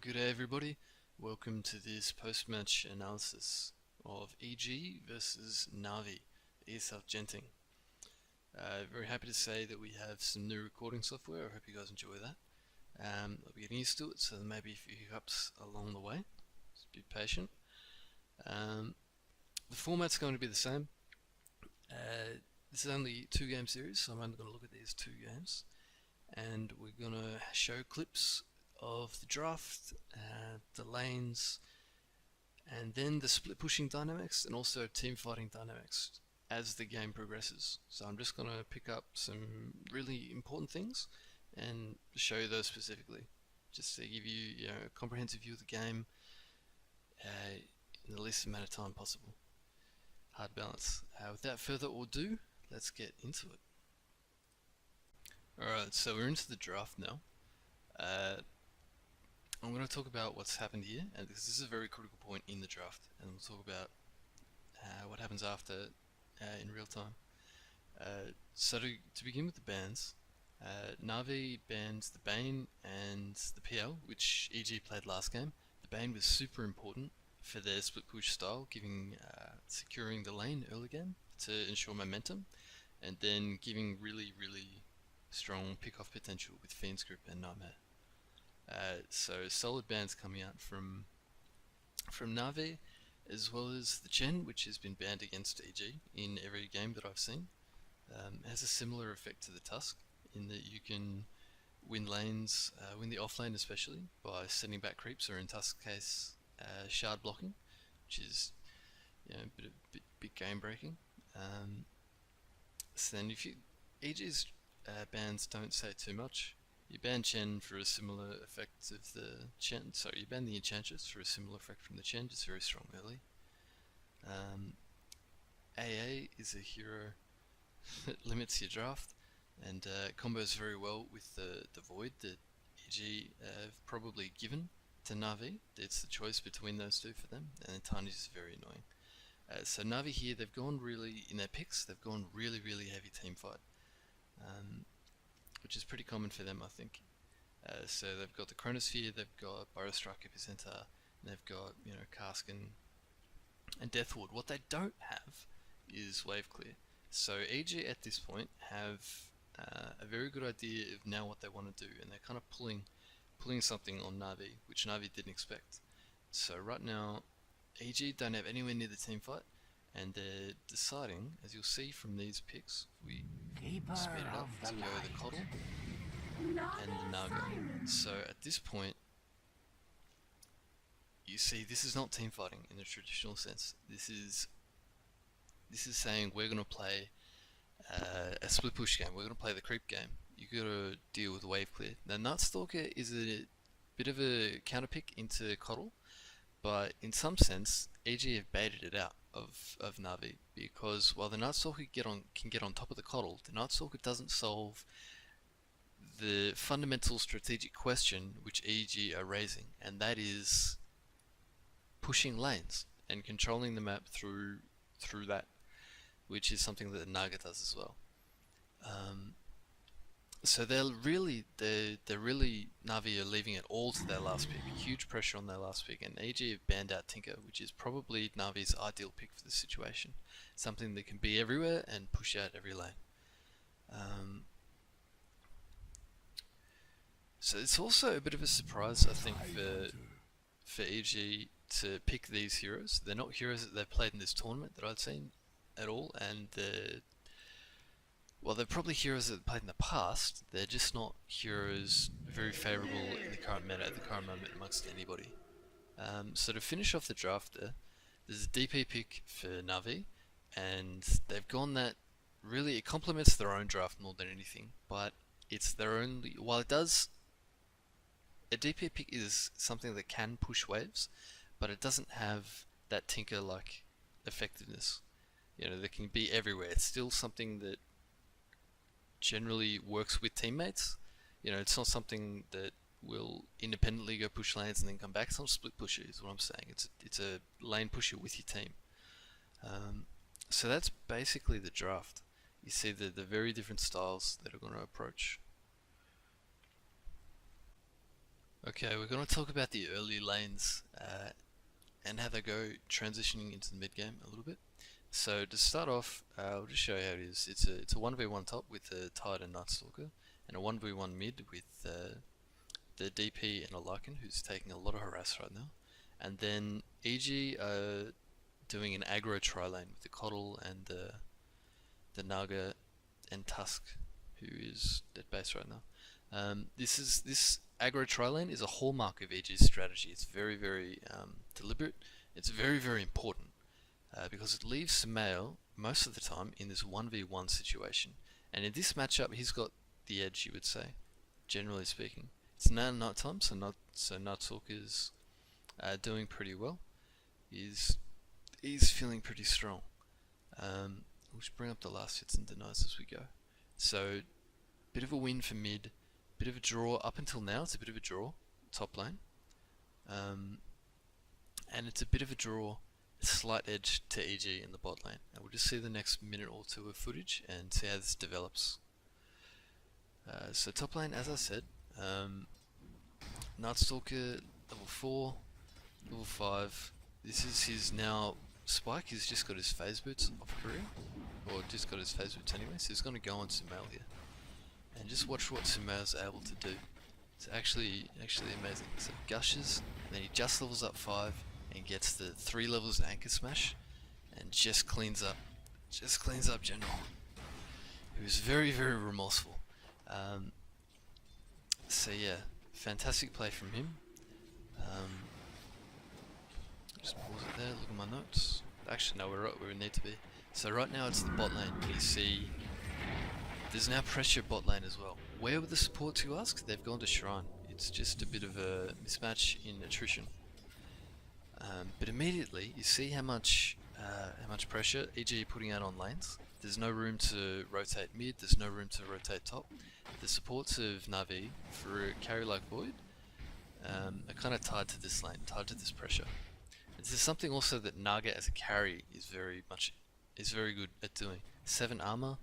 Good day everybody. Welcome to this post-match analysis of EG versus Navi, ESL Genting. Very happy to say that we have some new recording software. I hope you guys enjoy that. I'll be getting used to it, so there may be a few hiccups along the way. Just be patient. The format's going to be the same. This is only a 2-game series, so I'm only going to look at these 2 games. And we're going to show clips of the draft, the lanes, and then the split pushing dynamics and also team fighting dynamics as the game progresses. So I'm just going to pick up some really important things and show you those specifically, just to give you, a comprehensive view of the game in the least amount of time possible. Hard balance. Without further ado, let's get into it. Alright, so we're into the draft now. I'm going to talk about what's happened here, and this is a very critical point in the draft, and we'll talk about what happens after in real time. So to begin with the bans, Navi banned the Bane and the PL, which EG played last game. The Bane was super important for their split push style, securing the lane early game to ensure momentum, and then giving really strong pick-off potential with Fiend's Grip and Nightmare. So solid bans coming out from Navi, as well as the Chen, which has been banned against EG in every game that I've seen. It has a similar effect to the Tusk, in that you can win lanes, win the off lane especially, by sending back creeps, or in Tusk's case, shard blocking, which is a bit game breaking. So then if EG's bans don't say too much. You ban Chen for a similar effect of the Chen. Sorry, you ban the Enchantress for a similar effect from the Chen, just very strong early. AA is a hero that limits your draft and combos very well with the Void that EG have probably given to Navi. It's the choice between those two for them, and Tiny is very annoying. So Navi here, they've gone really, in their picks, they've gone really heavy team fight. Which is pretty common for them, I think. So they've got the Chronosphere, they've got Burrowstrike Epicenter, and they've got, Kaskin and Deathward. What they don't have is Wave Clear. So EG at this point have a very good idea of now what they want to do, and they're kind of pulling something on Navi, which Navi didn't expect. So right now, EG don't have anywhere near the team fight, and they're deciding, as you'll see from these picks, we speed it up to go the Coddle and the Naga. So at this point, you see this is not team fighting in the traditional sense. This is saying we're going to play a split push game. We're going to play the creep game. You got to deal with wave clear. Now Nightstalker is a bit of a counter pick into Coddle, but in some sense, EG have baited it out of Navi, because while the Nightstalker can get on top of the Coddle, the Nightstalker doesn't solve the fundamental strategic question which EG are raising, and that is pushing lanes and controlling the map through that, which is something that the Naga does as well. So they're really Navi are leaving it all to their last pick. Huge pressure on their last pick, and EG have banned out Tinker, which is probably Navi's ideal pick for this situation. Something that can be everywhere and push out every lane. So it's also a bit of a surprise, I think, for EG to pick these heroes. They're not heroes that they've played in this tournament that I've seen at all, and well, they're probably heroes that they've played in the past. They're just not heroes very favourable in the current meta at the current moment amongst anybody. So to finish off the draft there's a DP pick for Navi, and they've gone that really, it complements their own draft more than anything, but it's their only, while it does, a DP pick is something that can push waves, but it doesn't have that Tinker-like effectiveness. That can be everywhere. It's still something that generally works with teammates. It's not something that will independently go push lanes and then come back. It's not a split pusher, is what I'm saying. It's a lane pusher with your team. So that's basically the draft. You see the very different styles that are going to approach. Okay, we're going to talk about the early lanes and how they go transitioning into the mid game a little bit. So to start off, I'll just show you how it is. It's a 1v1 top with a Tide and Nightstalker, and a 1v1 mid with the DP and a Lycan who's taking a lot of harass right now. And then EG doing an aggro tri-lane with the Coddle and the Naga and Tusk, who is at base right now. This aggro tri-lane is a hallmark of EG's strategy. It's very deliberate. It's very important because it leaves Samael most of the time in this 1v1 situation. And in this matchup, he's got the edge, you would say, generally speaking. It's now night time, so Nightstalker's doing pretty well. He's feeling pretty strong. We'll just bring up the last hits and denies as we go. So, bit of a win for mid, bit of a draw up until now. It's a bit of a draw, top lane, and it's a bit of a draw, a slight edge to EG in the bot lane. And we'll just see the next minute or two of footage and see how this develops. So top lane, as I said, Nightstalker level 4, level 5. This is his now Spike. He's just got his phase boots off career, or just got his phase boots anyway. So he's going to go on Sumail here, and just watch what Sumail's able to do. It's actually amazing. So he gushes, and then he just levels up 5 and gets the 3 levels of Anchor Smash, and just cleans up General, who is very remorseful. So yeah, fantastic play from him. Just pause it there, look at my notes. Actually no, we're right where we need to be. So right now it's the bot lane. You see there's now pressure bot lane as well. Where were the supports, you ask? They've gone to Shrine. It's just a bit of a mismatch in attrition. But immediately you see how much pressure EG putting out on lanes. There's no room to rotate mid, there's no room to rotate top. The supports of Na'Vi for a carry like Void are kind of tied to this lane, tied to this pressure. This is something also that Naga as a carry is very good at doing. 7 armor,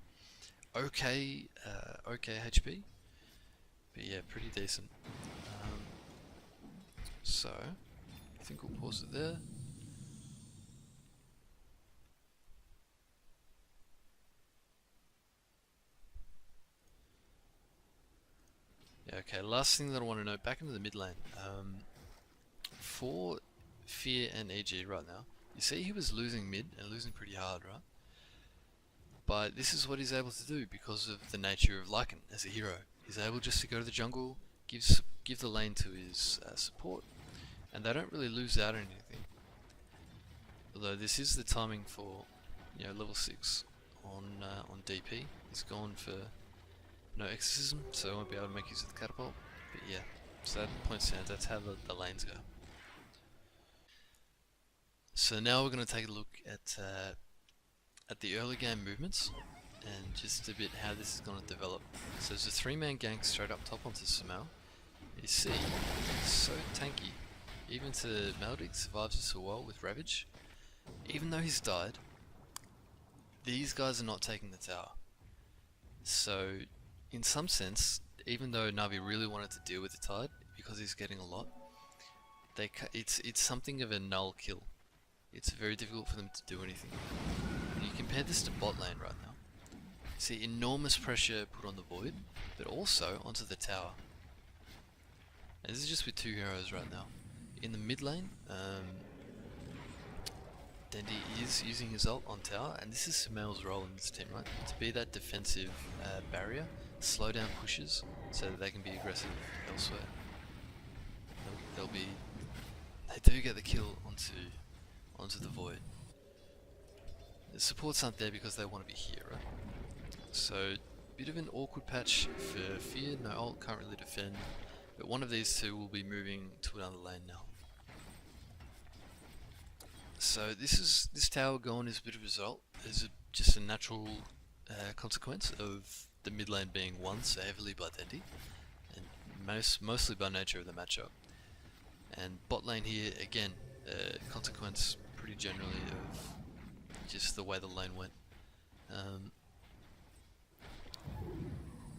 okay HP, but yeah, pretty decent. So I think we'll pause it there. Yeah, okay, last thing that I want to note, back into the mid lane. For Fear and EG right now, you see he was losing mid and losing pretty hard, right? But this is what he's able to do because of the nature of Lycan as a hero. He's able just to go to the jungle, give the lane to his support, and they don't really lose out on anything. Although this is the timing for, level 6 on DP. He's gone for no exorcism, so I won't be able to make use of the catapult. But yeah, so that points out that's how the lanes go. So now we're going to take a look at the early game movements and just a bit how this is going to develop. So there's a 3-man gank straight up top onto Sumail. You see, it's so tanky. Even to Maldic survives this a while with Ravage. Even though he's died, these guys are not taking the tower. So in some sense, even though Navi really wanted to deal with the Tide because he's getting a lot, it's something of a null kill. It's very difficult for them to do anything. And you compare this to bot lane right now. See enormous pressure put on the Void, but also onto the tower. And this is just with 2 heroes right now. In the mid lane, Dendi is using his ult on tower, and this is Sumail's role in this team, right? To be that defensive barrier, slow down pushes, so that they can be aggressive elsewhere. They do get the kill onto the Void. The supports aren't there because they want to be here, right? So, bit of an awkward patch for Fear. No ult, can't really defend, but one of these two will be moving to another lane now. So this tower gone is a bit of a result. Just a natural consequence of the mid lane being won so heavily by Dendi, and mostly by nature of the matchup. And bot lane here again, consequence pretty generally of just the way the lane went.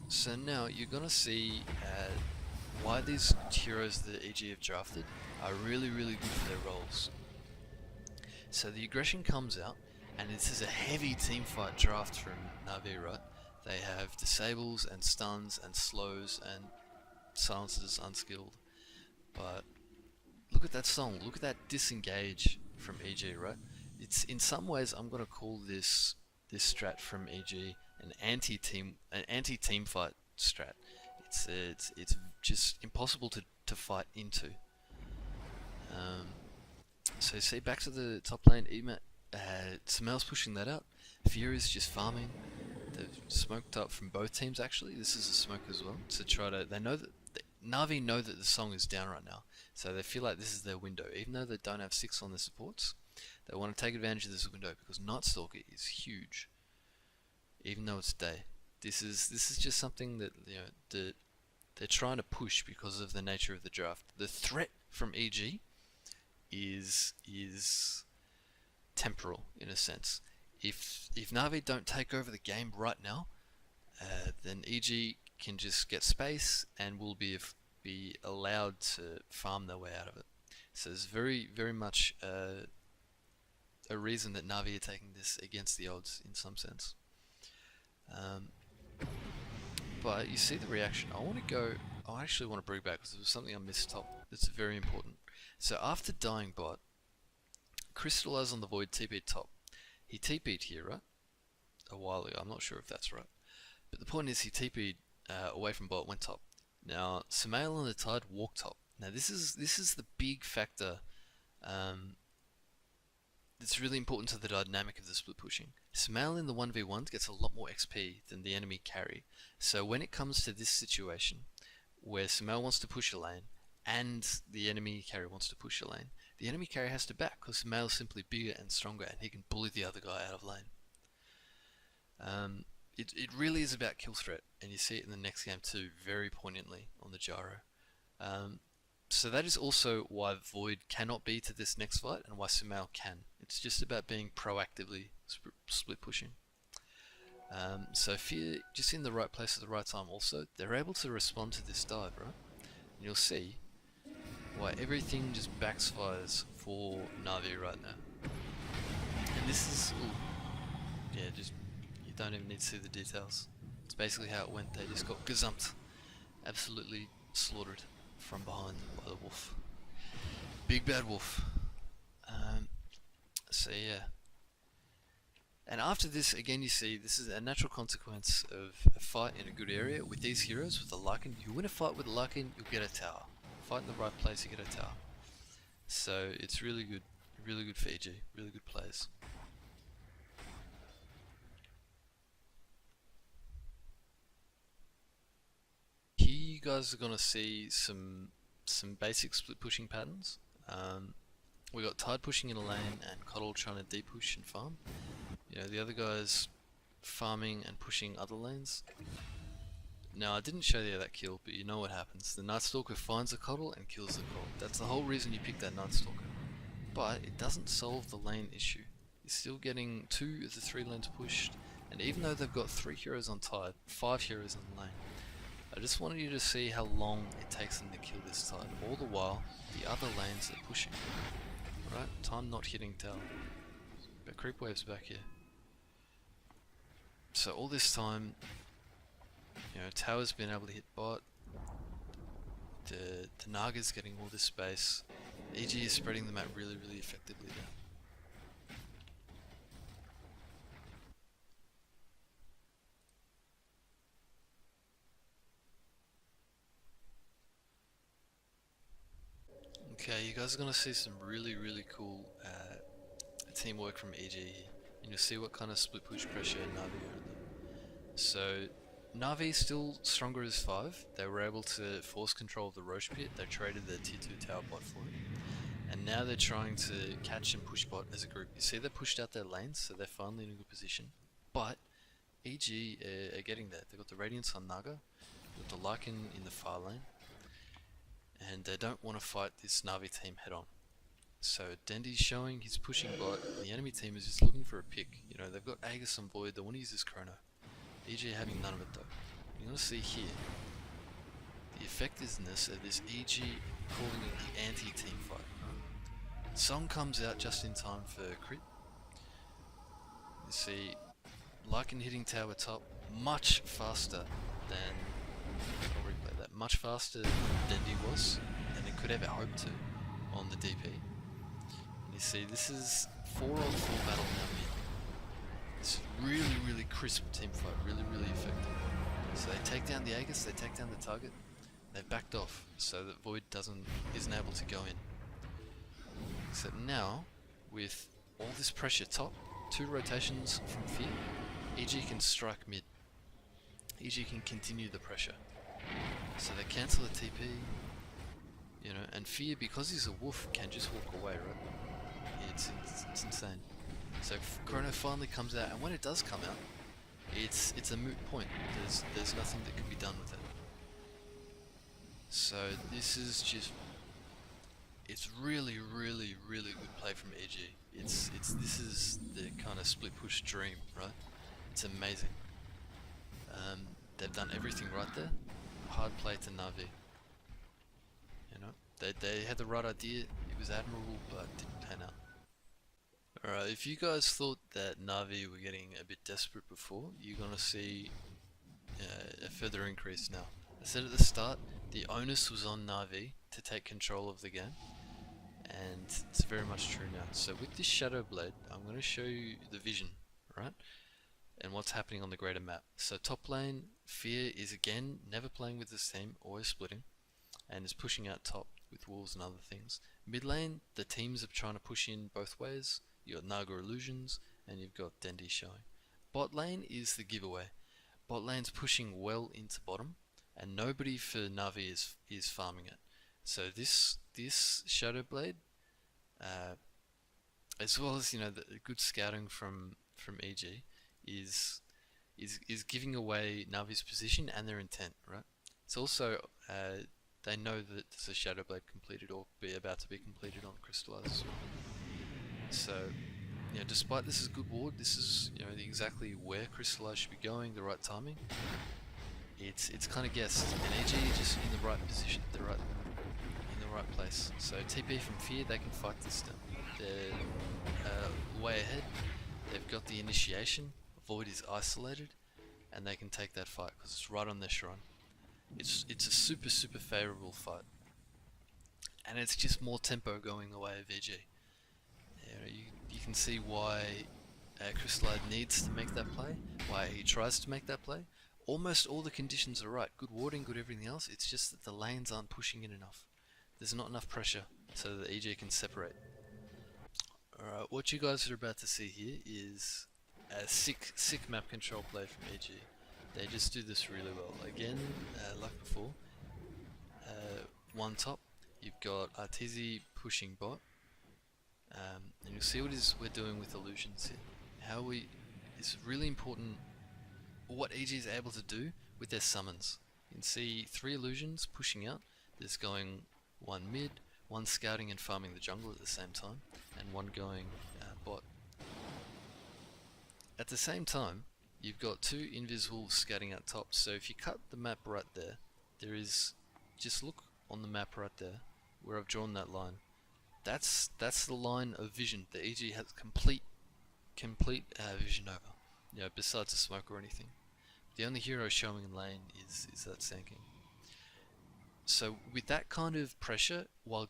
So now you're gonna see why these heroes that EG have drafted are really good for their roles. So the aggression comes out, and this is a heavy teamfight draft from Na'Vi, right? They have disables and stuns and slows and silences unskilled. But look at that song, look at that disengage from EG, right? It's in some ways I'm gonna call this strat from EG an anti-team fight strat. It's just impossible to fight into. So see, back to the top lane, Sumail's pushing that out. Fury's just farming. They've smoked up from both teams actually. This is a smoke as well to try to. They know that Na'Vi know that the song is down right now, so they feel like this is their window. Even though they don't have 6 on their supports, they want to take advantage of this window because Night Stalker is huge. Even though it's day, this is just something that they're trying to push because of the nature of the draft. The threat from EG is temporal in a sense. If Na'Vi don't take over the game right now, then EG can just get space and will be allowed to farm their way out of it. So there's very much a reason that Na'Vi are taking this against the odds in some sense. But you see the reaction. I actually want to bring back because there was something I missed top that's very important. So after dying bot, Crystallize on the Void TP'd top. He TP'd here, right? A while ago, I'm not sure if that's right. But the point is he TP'd away from bot, went top. Now, Sumail on the Tide walked top. Now this is the big factor that's really important to the dynamic of the split pushing. Sumail in the 1v1s gets a lot more XP than the enemy carry. So when it comes to this situation, where Sumail wants to push a lane, and the enemy carry wants to push a lane, the enemy carry has to back because Sumail is simply bigger and stronger and he can bully the other guy out of lane. It really is about kill threat, and you see it in the next game too, very poignantly on the gyro. So that is also why Void cannot be to this next fight and why Sumail can. It's just about being proactively split pushing. So Fear just in the right place at the right time also, they're able to respond to this dive, right? And you'll see why everything just backfires for Na'Vi right now. And this is, yeah, just, you don't even need to see the details. It's basically how it went. They just got gazumped, absolutely slaughtered from behind by the wolf. Big bad wolf. So yeah. And after this, again you see, this is a natural consequence of a fight in a good area with these heroes, with the Lycan. You win a fight with the Lycan, you'll get a tower. Fight in the right place, you get a tower. So it's really good for EG, really good players. Here you guys are gonna see some basic split pushing patterns. We got Tide pushing in a lane and Coddle trying to deep push and farm. You know, the other guys farming and pushing other lanes. Now I didn't show you that kill, but you know what happens. The Night Stalker finds a Coddle and kills the Coddle. That's the whole reason you pick that Night Stalker. But it doesn't solve the lane issue. You're still getting 2 of the 3 lanes pushed, and even though they've got 3 heroes on Tide, 5 heroes on the lane, I just wanted you to see how long it takes them to kill this Tide. All the while, the other lanes are pushing. Right? Time not hitting tower. But creep wave's back here. So all this time, you know, tower's been able to hit bot. The Naga's getting all this space. EG is spreading the map really effectively now. Okay, you guys are gonna see some really cool teamwork from EG here. And you'll see what kind of split push pressure Na'Vi are under. So Na'Vi still stronger as 5. They were able to force control of the Roche pit. They traded their tier 2 tower bot for it. And now they're trying to catch and push bot as a group. You see they pushed out their lanes, so they're finally in a good position. But EG are getting there. They've got the Radiance on Naga, with the Lycan in the far lane. And they don't want to fight this Na'Vi team head on. So Dendy's showing he's pushing bot, and the enemy team is just looking for a pick. You know, they've got Aegis on Void, they want to use this Chrono. EG having none of it though. You're going to see here, the effectiveness of this EG calling it the anti-team fight. Song comes out just in time for crit. You see Lycan hitting tower top much faster than, I'll replay that, much faster than he was, and it could ever hope to on the DP. And you see this is 4-on-4 battle now mid. It's really crisp team fight, really effective. So they take down the Aegis, they take down the target, they've backed off so that Void isn't able to go in. Except now, with all this pressure top, 2 rotations from Fear, EG can strike mid. EG can continue the pressure. So they cancel the TP, you know, and Fear, because he's a wolf, can just walk away, right? It's insane. So Chrono finally comes out, and when it does come out, it's a moot point. There's nothing that can be done with it. So this is just, it's really good play from EG. This is the kind of split push dream, right? It's amazing. They've done everything right there. Hard play to Na'Vi. You know, they had the right idea. It was admirable, but didn't pan out. Alright, if you guys thought that Na'Vi were getting a bit desperate before, you're gonna see a further increase now. I said at the start, the onus was on Na'Vi to take control of the game, and it's very much true now. So with this Shadow Blade, I'm going to show you the vision, right? And what's happening on the greater map. So top lane, Fear is again never playing with this team, always splitting, and is pushing out top with wolves and other things. Mid lane, the teams are trying to push in both ways. You got Naga Illusions, and you've got Dendi showing. Bot lane is the giveaway. Bot lane's pushing well into bottom, and nobody for Na'Vi is farming it. So this Shadow Blade, as well as, you know, the good scouting from EG, is giving away Na'Vi's position and their intent, right? It's also they know that there's a Shadow Blade completed or about to be completed on Crystallize as well. So, you know, despite this is good ward, this is, you know, exactly where Crystallize should be going, the right timing. It's kind of guessed, and EG just in the right position, in the right place. So TP from Fear, they can fight this down. They're way ahead. They've got the initiation. Void is isolated, and they can take that fight because it's right on their shrine. It's a super favourable fight, and it's just more tempo going the way of EG. You can see why Crystallize needs to make that play, why he tries to make that play. Almost all the conditions are right. Good warding, good everything else. It's just that the lanes aren't pushing in enough. There's not enough pressure so that EG can separate. Alright, what you guys are about to see here is a sick map control play from EG. They just do this really well. Again, like before, one top, you've got Arteezy pushing bot. And you'll see what we're doing with illusions here. It's really important what EG is able to do with their summons. You can see 3 illusions pushing out. There's going 1 mid, 1 scouting and farming the jungle at the same time, and 1 going bot. At the same time, you've got 2 invisible scouting out top. So if you cut the map right there, just look on the map right there where I've drawn that line. That's the line of vision that EG has complete vision over. You know, besides a smoke or anything. The only hero showing in lane is that Sand King. So with that kind of pressure, while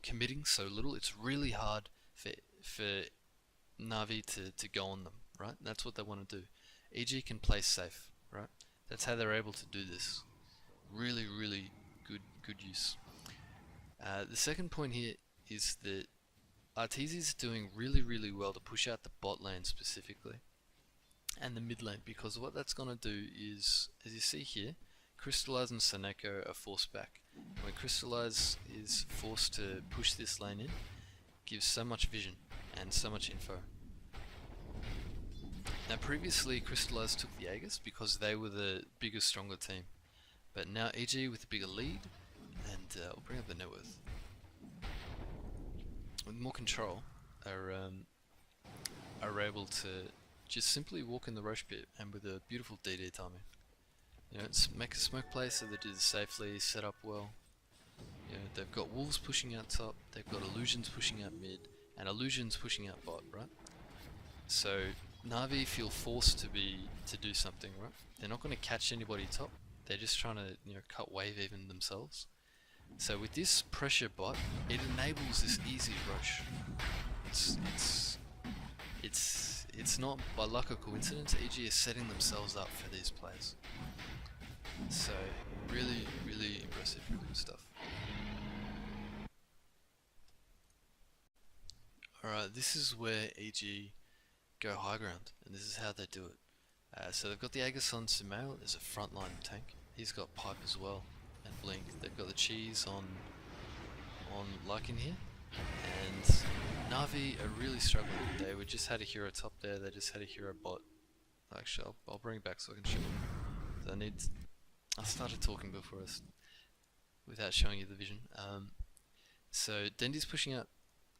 committing so little, it's really hard for Na'Vi to go on them, right? That's what they want to do. EG can play safe, right? That's how they're able to do this. Really good use. The second point here is that Arteezy is doing really well to push out the bot lane specifically and the mid lane, because what that's going to do is, as you see here, Crystallize and Saneko are forced back. When Crystallize is forced to push this lane in, it gives so much vision and so much info. Now previously Crystallize took the Aegis because they were the bigger, stronger team, but now EG with a bigger lead, and I'll bring up the net worth, with more control, are able to just simply walk in the Roche pit, and with a beautiful DD timing. make a smoke play so they do this safely, set up well. They've got wolves pushing out top, they've got illusions pushing out mid, and illusions pushing out bot, right? So Na'Vi feel forced to do something, right? They're not going to catch anybody top. They're just trying to cut wave even themselves. So with this pressure bot, it enables this easy rush. It's not by luck or coincidence. EG is setting themselves up for these plays. So really, really impressive, really good stuff. Alright, this is where EG go high ground, and this is how they do it. So they've got the Aegis on Sumail as a frontline tank. He's got Pipe as well, and Blink. They've got the cheese on Lycan here, and Na'Vi are really struggling. They just had a hero top there, they just had a hero bot. Actually, I'll bring it back so I can show you. I started talking before without showing you the vision. So Dendi's pushing out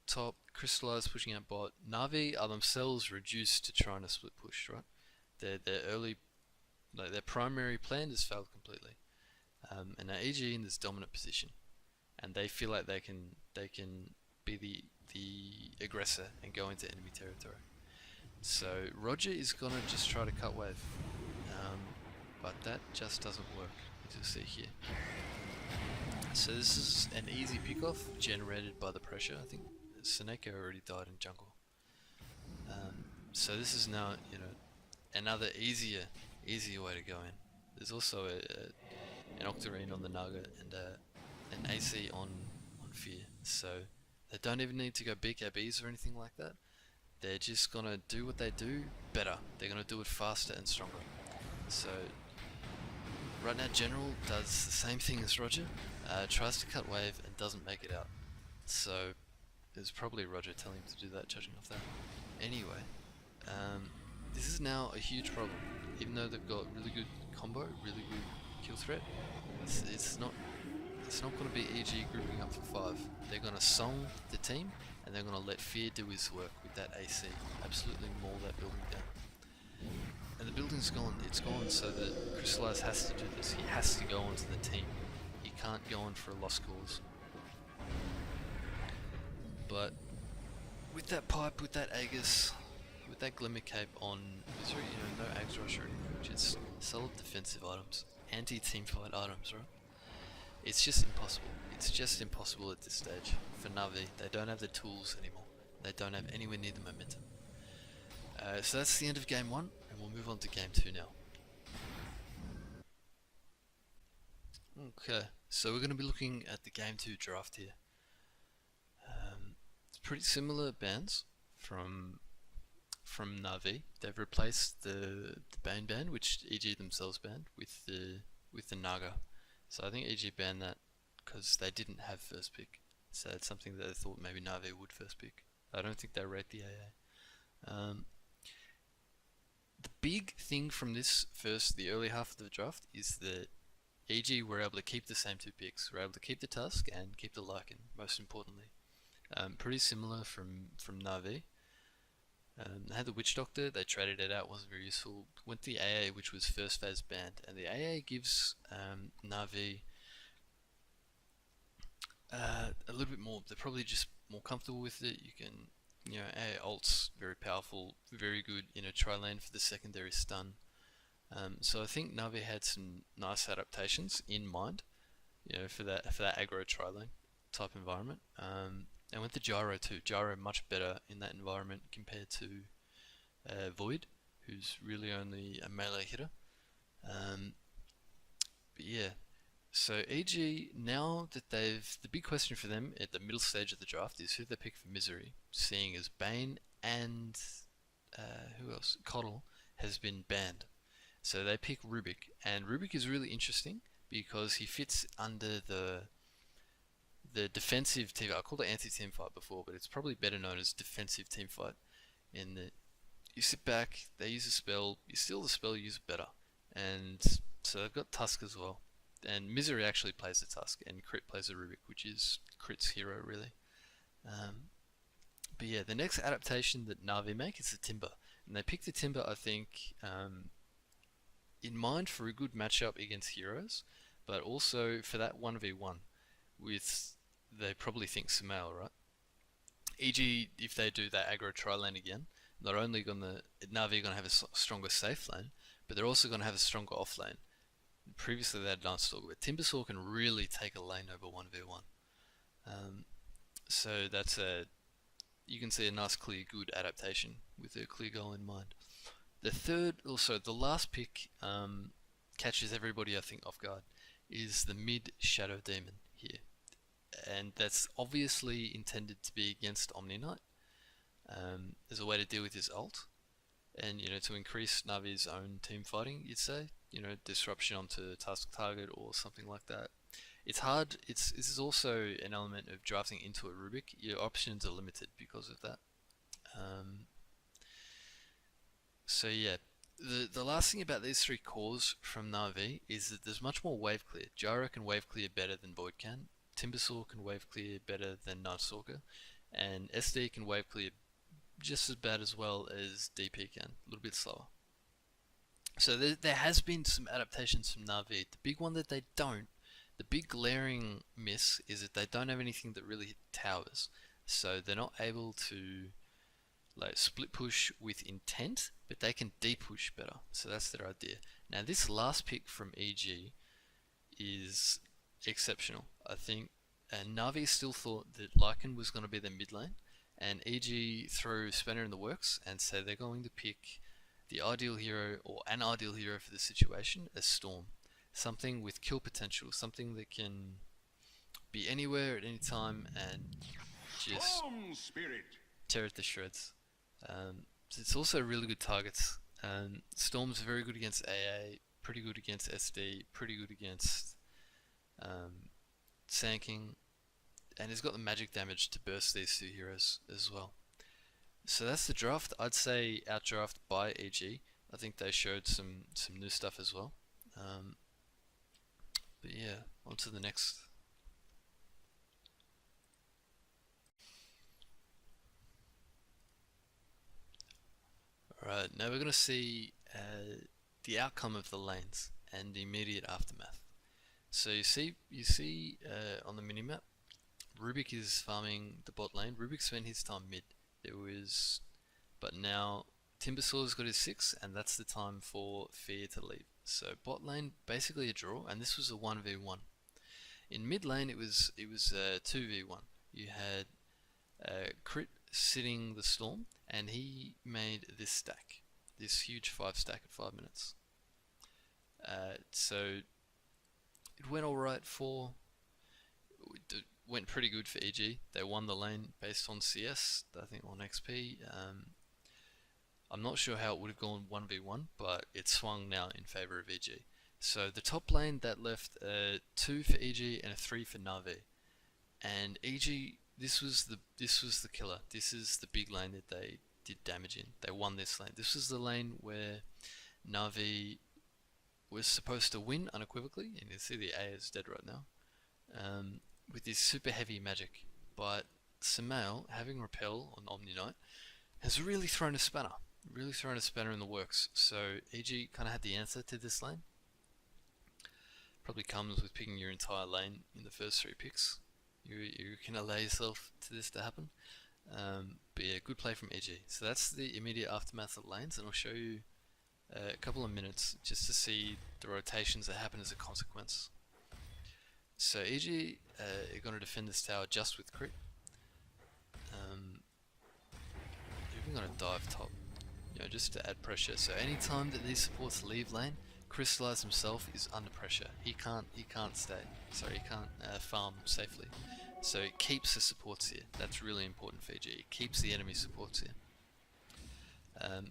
top, Crystallize pushing out bot. Na'Vi are themselves reduced to trying to split push, right? Their early, their primary plan has failed completely. And now EG in this dominant position, and they feel like they can be the aggressor and go into enemy territory. So Roger is gonna just try to cut wave, but that just doesn't work, as you'll see here. So this is an easy pickoff generated by the pressure. I think Seneko already died in jungle. So this is now, another easier way to go in. There's also an Octarine on the Naga and an AC on Fear. So they don't even need to go BKBs or anything like that. They're just gonna do what they do better. They're gonna do it faster and stronger. So right now General does the same thing as Roger. Tries to cut wave and doesn't make it out. So it's probably Roger telling him to do that, judging off that. Anyway, this is now a huge problem. Even though they've got really good combo, really good kill threat, it's not going to be EG grouping up for 5. They're going to song the team, and they're going to let Fear do his work with that AC. Absolutely maul that building down. And the building's gone. It's gone so that Crystallize has to do this. He has to go onto the team. He can't go on for a lost cause. But with that pipe, with that Aegis, with that Glimmer Cape on Misery, no Ags Rush or anything, just solid defensive items, anti-team fight items, right? It's just impossible. It's just impossible at this stage for Na'Vi. They don't have the tools anymore. They don't have anywhere near the momentum. So that's the end of game 1, and we'll move on to game 2 now. Okay, so we're going to be looking at the game 2 draft here. It's pretty similar bans from Na'Vi. They've replaced the Bane ban, which EG themselves banned, with the Naga. So I think EG banned that because they didn't have first pick. So it's something that they thought maybe Na'Vi would first pick. I don't think they rate the AA. The big thing from the early half of the draft is that EG were able to keep the same 2 picks. Were able to keep the Tusk and keep the Lycan, most importantly. Pretty similar from Na'Vi. They had the Witch Doctor, they traded it out, wasn't very useful. Went to the AA, which was first phase banned, and the AA gives Na'Vi a little bit more. They're probably just more comfortable with it. You can, AA ult's very powerful, very good in a tri-lane for the secondary stun. So I think Na'Vi had some nice adaptations in mind, for that aggro tri-lane type environment. And went to Gyro too. Gyro much better in that environment compared to Void, who's really only a melee hitter. But yeah, so EG, now that the big question for them at the middle stage of the draft is who they pick for Misery, seeing as Bane and who else? Coddle has been banned. So they pick Rubik, and Rubik is really interesting because he fits under the defensive team. I called it anti-team fight before, but it's probably better known as defensive team fight. In that you sit back, they use a spell, you steal the spell, you use it better. And so they've got Tusk as well. And Misery actually plays the Tusk, and Crit plays the Rubik, which is Crit's hero, really. But yeah, the next adaptation that Na'Vi make is the Timber. And they pick the Timber, I think, in mind for a good matchup against heroes, but also for that 1v1 with, they probably think Sumail, right? E.g., if they do that aggro tri lane again, not only gonna Na'Vi gonna have a stronger safe lane, but they're also gonna have a stronger off lane. Previously they had Nightstalker, but Timbersaw can really take a lane over 1v1. So that's you can see a nice, clear, good adaptation with a clear goal in mind. The third, also the last pick, catches everybody I think off guard, is the mid Shadow Demon here, and that's obviously intended to be against Omni Knight. There's a way to deal with his ult, and to increase Navi's own team fighting, you'd say, disruption onto task target or something like that. It's hard. This is also an element of drafting into a Rubik. Your options are limited because of that. So yeah, the last thing about these three cores from Na'Vi is that there's much more wave clear. Gyro can wave clear better than Void can. Timbersaw can wave clear better than Nightstalker, and SD can wave clear just as bad as well as DP can, a little bit slower. So there has been some adaptations from Na'Vi. The big one that they don't, the big glaring miss, is that they don't have anything that really hit towers. So they're not able to like split push with intent, but they can deep push better. So that's their idea. Now this last pick from EG is exceptional. I think Na'Vi still thought that Lycan was going to be their mid lane, and EG threw spanner in the works and say they're going to pick the ideal hero, or an ideal hero for the situation, as Storm. Something with kill potential, something that can be anywhere at any time and just tear it to shreds. It's also really good targets. Storm's very good against AA, pretty good against SD, pretty good against Sand King, and he's got the magic damage to burst these two heroes as well. So that's the draft. I'd say outdraft by EG. I think they showed some new stuff as well. But yeah, on to the next. Alright, now we're going to see the outcome of the lanes and the immediate aftermath. So you see on the minimap, Rubik is farming the bot lane. Rubik spent his time mid. But now Timbersaw's got his 6, and that's the time for Fear to leave. So bot lane basically a draw, and this was a 1v1. In mid lane it was a 2v1. You had Crit sitting the Storm, and he made this stack, this huge 5 stack at 5 minutes. So it went alright went pretty good for EG. They won the lane based on CS, I think on XP. I'm not sure how it would have gone 1v1, but it swung now in favour of EG. So the top lane, that left a 2 for EG and a 3 for Na'Vi. And EG, this was the killer. This is the big lane that they did damage in. They won this lane. This was the lane where Na'Vi was supposed to win unequivocally, and you can see the A is dead right now, with this super heavy magic. But Sumail, having Repel on Omni Knight, has really thrown a spanner. Really thrown a spanner in the works. So EG kind of had the answer to this lane. Probably comes with picking your entire lane in the first 3 picks. You can allow yourself to this to happen. But yeah, good play from EG. So that's the immediate aftermath of lanes, and I'll show you a couple of minutes just to see the rotations that happen as a consequence. So EG are going to defend this tower just with crit. Even going to dive top, just to add pressure. So anytime that these supports leave lane, Crystallize himself is under pressure. He can't stay. Sorry, he can't farm safely. So it keeps the supports here. That's really important for EG. It keeps the enemy supports here.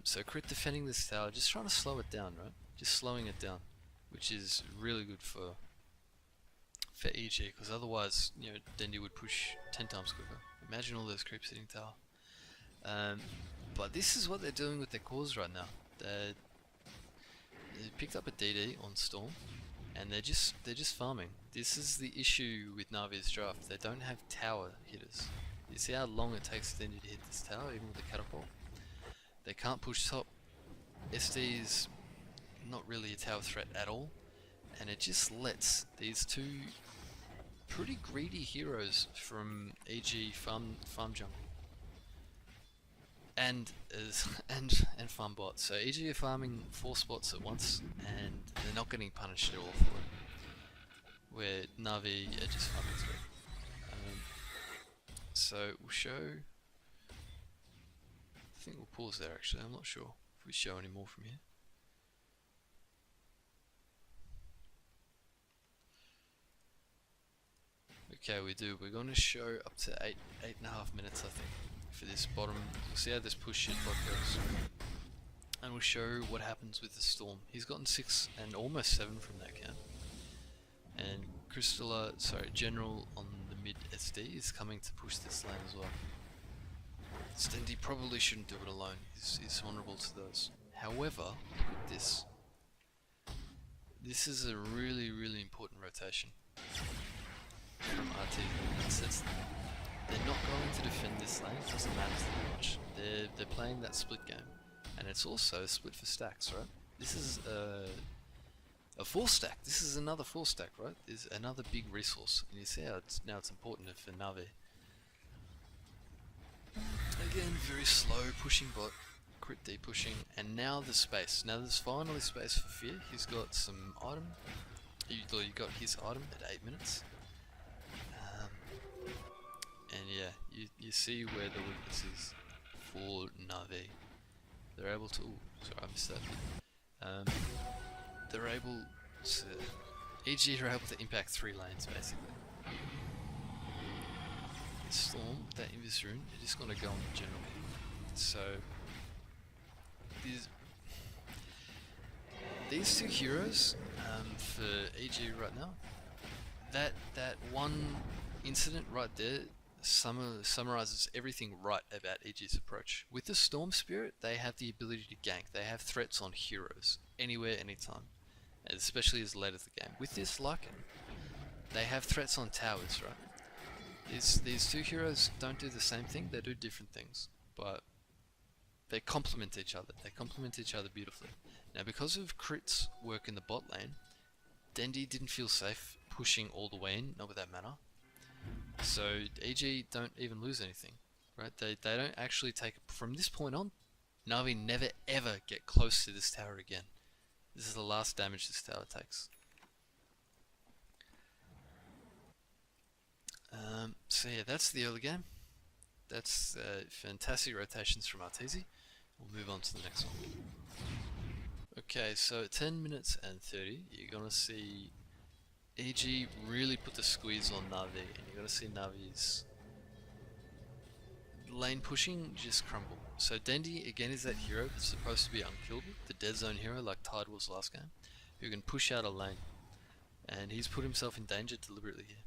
So crit defending this tower, just trying to slow it down, right? Just slowing it down, which is really good for EG, because otherwise, Dendi would push 10 times quicker. Imagine all those creeps hitting tower. But this is what they're doing with their cores right now. They picked up a DD on Storm, and they're just farming. This is the issue with Na'Vi's draft. They don't have tower hitters. You see how long it takes Dendi to hit this tower, even with the catapult? They can't push top. SD's not really a tower threat at all, and it just lets these two pretty greedy heroes from EG farm jungle and farm bot. So EG are farming 4 spots at once, and they're not getting punished at all for it. Where Navi are just farming 3. So we'll show. I think we'll pause there actually. I'm not sure if we show any more from here. Okay, we do. We're going to show up to 8.5 minutes, I think, for this bottom. We'll see how this push shit bot goes, and we'll show what happens with the storm. He's gotten 6 and almost 7 from that count. And General on the mid SD is coming to push this lane as well. Stendy probably shouldn't do it alone. He's vulnerable to those. However, look at this. This is a really, really important rotation from RT. In the sense that they're not going to defend this lane. It doesn't matter too much. They're playing that split game, and it's also a split for stacks, right? This is a 4 stack. This is another 4 stack, right? Is another big resource, and you see how now it's important for Navi. Again, very slow pushing bot, crit D pushing, and now the space. Now there's finally space for Fear. He's got some item. He got his item at 8 minutes. And yeah, you see where the weakness is for Navi. They're able to. Sorry, I missed that. They're able to. EG are able to impact 3 lanes basically. Storm, that Invis rune, they're just gonna go on the general. So these 2 heroes for EG right now, that one incident right there summarizes everything right about EG's approach. With the Storm Spirit, they have the ability to gank. They have threats on heroes anywhere, anytime, especially as late as the game. With this Lycan, they have threats on towers, right? These 2 heroes don't do the same thing, they do different things, but they complement each other. They complement each other beautifully. Now, because of Crit's work in the bot lane, Dendi didn't feel safe pushing all the way in, not with that mana. So EG don't even lose anything, right? They don't actually take, from this point on, Navi never ever get close to this tower again. This is the last damage this tower takes. So yeah, that's the early game. That's fantastic rotations from Arteezy. We'll move on to the next one. Okay, so at 10 minutes and 30, you're gonna see EG really put the squeeze on Navi, and you're gonna see Navi's lane pushing just crumble. So Dendi again is that hero that's supposed to be unkillable, the dead zone hero like Tide was last game, who can push out a lane, and he's put himself in danger deliberately here.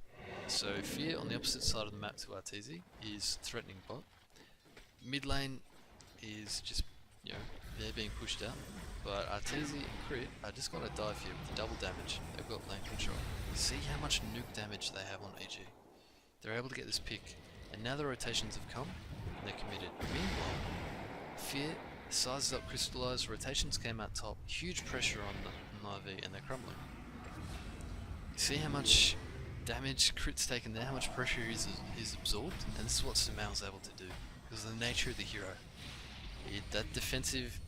So Fear on the opposite side of the map to Arteezy is threatening bot. Mid lane is just, they're being pushed out. But Arteezy and Crit are just gonna dive here with the double damage. They've got lane control. See how much nuke damage they have on EG. They're able to get this pick, and now the rotations have come, and they're committed. Meanwhile, Fear sizes up Crystallize, rotations came out top, huge pressure on the Navi, and they're crumbling. You see how much damage Crit's taken there, how much pressure is absorbed, and this is what Sumail's able to do because of the nature of the hero. That defensive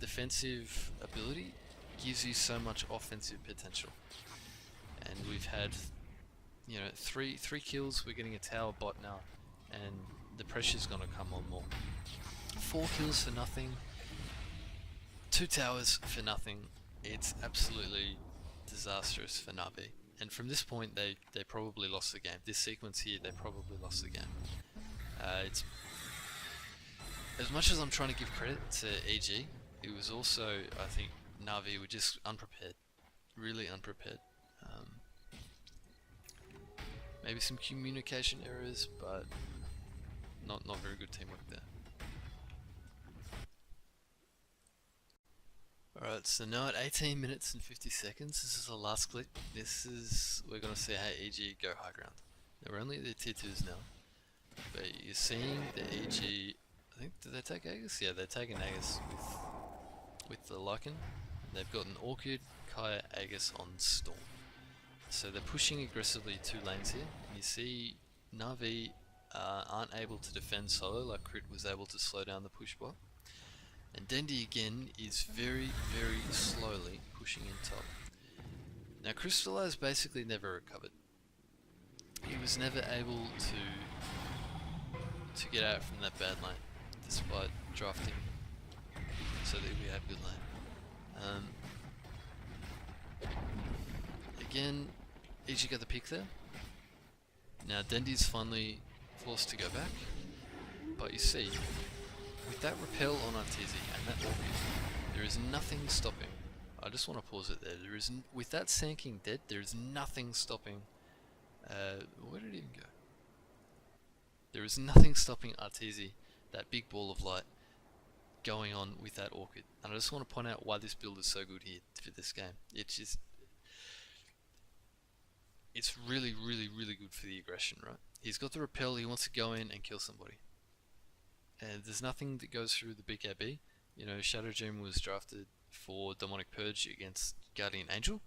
ability gives you so much offensive potential, and we've had 3 kills. We're getting a tower bot now, and the pressure's gonna come on more. 4 kills for nothing, 2 towers for nothing. It's absolutely disastrous for Navi. And from this point, they probably lost the game. This sequence here, they probably lost the game. It's as much as I'm trying to give credit to EG, it was also, I think, Navi were just unprepared, really unprepared. Maybe some communication errors, but not very good teamwork there. Alright, so now at 18 minutes and 50 seconds, this is the last clip. We're going to see how EG go high ground. Now we're only at the tier 2s now, but you're seeing the EG, I think, did they take Aegis? Yeah, they're taking Aegis with the Lycan. They've got an Orchid, Kaya, Aegis on Storm. So they're pushing aggressively 2 lanes here. And you see Na'Vi aren't able to defend solo like Crit was able to slow down the push bot. And Dendi again is very, very slowly pushing in top. Now Crystallize basically never recovered. He was never able to get out from that bad lane, despite drafting so that we have good lane. Again, EG got the pick there. Now Dendi's finally forced to go back, but you see, with that repel on Arteezy and that Orchid, there is nothing stopping. I just want to pause it there. With that Sand King dead, there is nothing stopping. Where did it even go? There is nothing stopping Arteezy, that big ball of light, going on with that Orchid. And I just want to point out why this build is so good here for this game. It's really, really, really good for the aggression, right? He's got the repel, he wants to go in and kill somebody. And there's nothing that goes through the BKB. You know, Shadow Gem was drafted for Demonic Purge against Guardian Angel.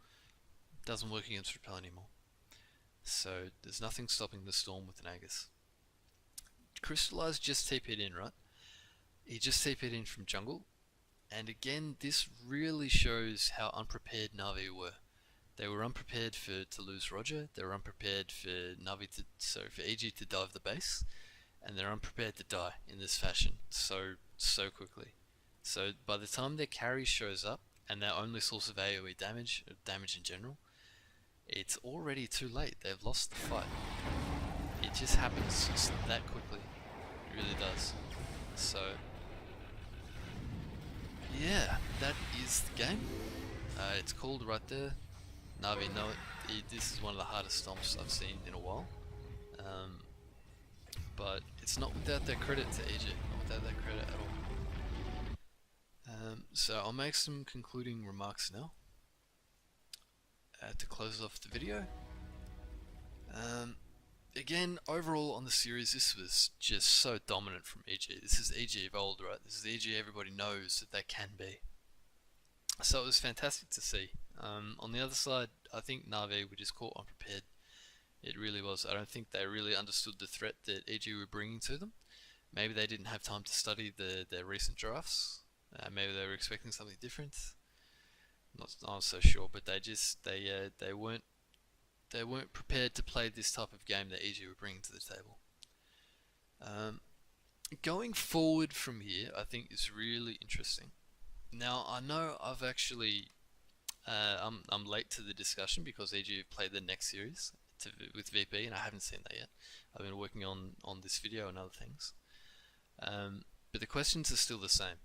Doesn't work against repel anymore. So there's nothing stopping the Storm with an Aegis. Crystallize just TP'd in, right? He just TP'd in from jungle. And again, this really shows how unprepared Na'Vi were. They were unprepared to lose Roger. They were unprepared for for EG to dive the base, and they're unprepared to die in this fashion so quickly. So by the time their carry shows up and their only source of AoE damage, or damage in general, it's already too late. They've lost the fight. It just happens just that quickly. It really does. So yeah, that is the game. It's called right there. Na'Vi know it. This is one of the hardest stomps I've seen in a while. But it's not without their credit to EG, not without their credit at all. So I'll make some concluding remarks now to close off the video. Again, overall on the series, this was just so dominant from EG. This is EG of old, right? This is the EG everybody knows that they can be. So it was fantastic to see. On the other side, I think Na'Vi were just caught unprepared. It really was. I don't think they really understood the threat that EG were bringing to them. Maybe they didn't have time to study their recent drafts. Maybe they were expecting something different. Not so sure, but they weren't prepared to play this type of game that EG were bringing to the table. Going forward from here, I think is really interesting. Now I know I've actually I'm late to the discussion because EG have played the next series with VP and I haven't seen that yet. I've been working on this video and other things. But the questions are still the same,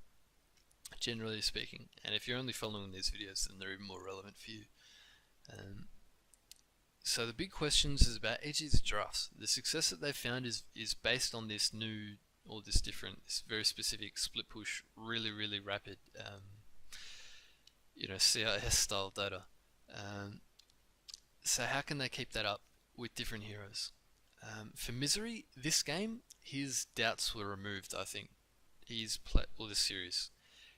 generally speaking. And if you're only following these videos, then they're even more relevant for you. So the big questions is about EG's drafts. The success that they've found is based on this new, or this very specific split push, really, really rapid, CIS style data. So how can they keep that up with different heroes? For Misery, this game, his doubts were removed, I think. He's played all this series.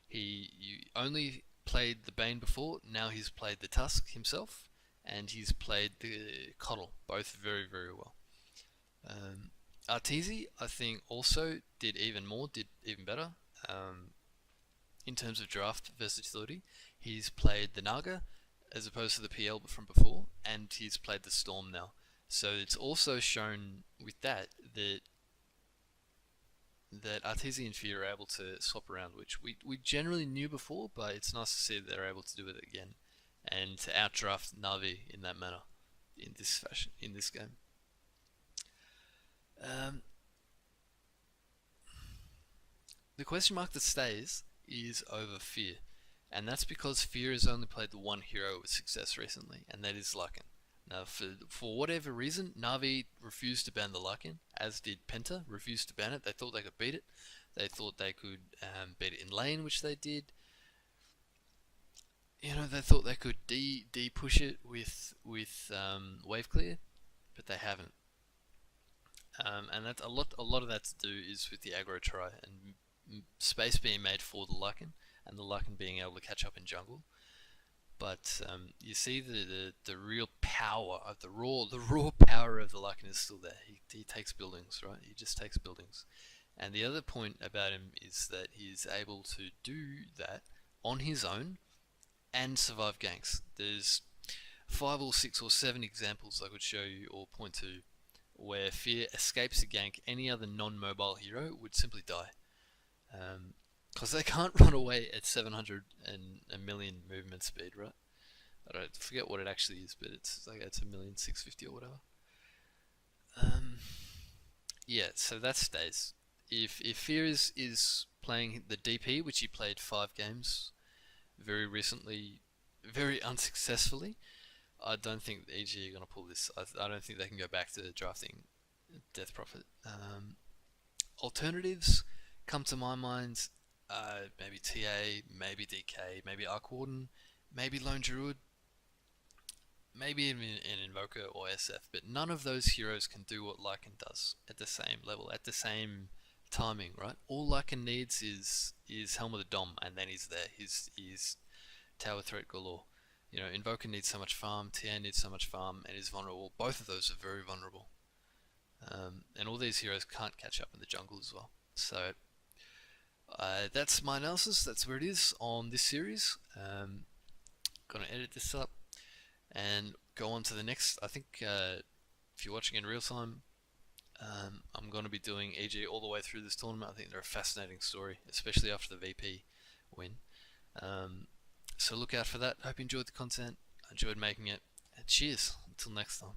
You only played the Bane before, now he's played the Tusk himself, and he's played the Coddle, both very, very well. Arteezy, I think, also did even better. In terms of draft versatility, he's played the Naga as opposed to the PL from before, and he's played the Storm now. So it's also shown with that Arteezy and Fear are able to swap around, which we generally knew before, but it's nice to see that they're able to do it again, and to outdraft Na'Vi in that manner, in this fashion, in this game. The question mark that stays is over Fear, and that's because Fear has only played the one hero with success recently, and that is Lycan. Now, for whatever reason, Na'Vi refused to ban the Lycan, as did Penta, refused to ban it. They thought they could beat it. They thought they could beat it in lane, which they did. You know, they thought they could push it with wave clear, but they haven't. And that's a lot of that to do is with the aggro try and space being made for the Lycan, and the Lycan being able to catch up in jungle. But you see the real power of the raw power of the Lycan is still there. He takes buildings, right? He just takes buildings. And the other point about him is that he's able to do that on his own and survive ganks. There's 5 or 6 or 7 examples I could show you or point to where Fear escapes a gank. Any other non-mobile hero would simply die. Because they can't run away at 700 and a million movement speed, right? I don't forget what it actually is, but it's like it's 1,650,000 or whatever. Um, yeah, so that stays. If Fear is playing the DP, which he played 5 games very recently, very unsuccessfully, I don't think the EG are going to pull this. I don't think they can go back to drafting Death Prophet. Alternatives come to my mind. Maybe TA, maybe DK, maybe Arc Warden, maybe Lone Druid, maybe even an Invoker or SF. But none of those heroes can do what Lycan does at the same level, at the same timing, right? All Lycan needs is Helm of the Dom, and then he's there. He's tower threat galore. You know, Invoker needs so much farm, TA needs so much farm, and is vulnerable. Both of those are very vulnerable. And all these heroes can't catch up in the jungle as well. So that's my analysis. That's where it is on this series. Gonna edit this up and go on to the next. I think if you're watching in real time, I'm going to be doing EG all the way through this tournament. I think they're a fascinating story, especially after the VP win. So look out for that. Hope you enjoyed the content. I enjoyed making it. And cheers. Until next time.